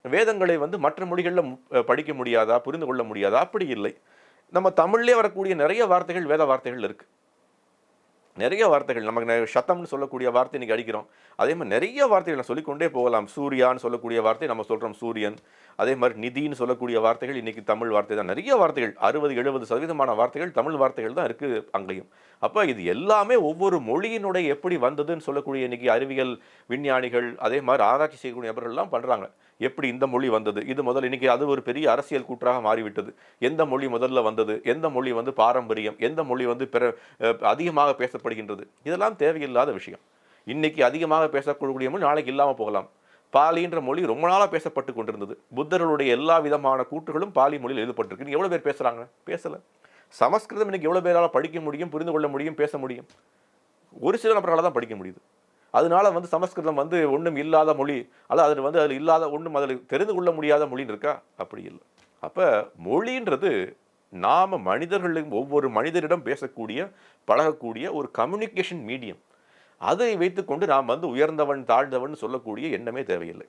வேதங்களை வந்து மற்ற மொழிகள்ல படிக்க முடியாதா? புரிந்து கொள்ள முடியாதா? அப்படி இல்லை. நம்ம தமிழ்லயே வரக்கூடிய நெறைய வார்த்தைகள் வேத வார்த்தைகள் இருக்கு. நெறைய வார்த்தைகள் நமக்கு சத்தம்னு சொல்லக்கூடிய வார்த்தை இன்னைக்கு அடிக்கிறோம். அதே மாரி நெறைய வார்த்தைகள் நான் சொல்லிக்கொண்டே போகலாம். சூர்யான்னு சொல்லக்கூடிய வார்த்தை நம்ம சொல்றோம் சூரியன். அதே மாரி நிதின்னு சொல்லக்கூடிய வார்த்தைகள் இன்னைக்கு தமிழ் வார்த்தை தான். நெறைய வார்த்தைகள் 60, 70% வார்த்தைகள் தமிழ் வார்த்தைகள் தான் இருக்கு அங்கேயும். அப்ப இது எல்லாமே ஒவ்வொரு மொழியினுடைய எப்படி வந்ததுன்னு சொல்லக்கூடிய இன்னைக்கு அறிவியல் விஞ்ஞானிகள், அதே மாரி ஆராய்ச்சி செய்யக்கூடிய நபர்கள்லாம் பண்றாங்க. எப்படி இந்த மொழி வந்தது? இது முதல்ல இன்னைக்கு அது ஒரு பெரிய அரசியல் கூற்றாக மாறிவிட்டது. எந்த மொழி முதல்ல வந்தது? எந்த மொழி வந்து பாரம்பரியம்? எந்த மொழி வந்து அதிகமாக பேசப்படுகின்றது? இதெல்லாம் தேவையில்லாத விஷயம். இன்னைக்கு அதிகமாக பேசக்கூடிய மொழி நாளைக்கு இல்லாம போகலாம். பாலின்ற மொழி ரொம்ப நாளா பேசப்பட்டு கொண்டிருந்தது. புத்தர்களுடைய எல்லா விதமான கூற்றுகளும் பாலி மொழியில் எழுதப்பட்டிருக்கு. எவ்வளவு பேர் பேசுறாங்க? பேசல. சமஸ்கிருதம் இன்னைக்கு எவ்வளவு பேரால படிக்க முடியும், புரிந்து கொள்ள முடியும், பேச முடியும்? ஒரு சில நபர்களால தான் படிக்க முடியுது. அதனால வந்து சமஸ்கிருதம் வந்து ஒண்ணும் இல்லாத மொழி. அது வந்து அதுல இல்லாத ஒண்ணும் அதுல தெரிந்து கொள்ள முடியாத மொழின்னு இருக்கா? அப்படி இல்ல. அப்ப மொழின்றது நாம மனிதர்களும் ஒவ்வொரு மனிதரிடம் பேசக்கூடிய, பழகக்கூடிய ஒரு கம்யூனிகேஷன் மீடியம். அதை வைத்துக்கொண்டு நாம் வந்து உயர்ந்தவன், தாழ்ந்தவன் சொல்லக்கூடிய எண்ணமே தேவையில்லை.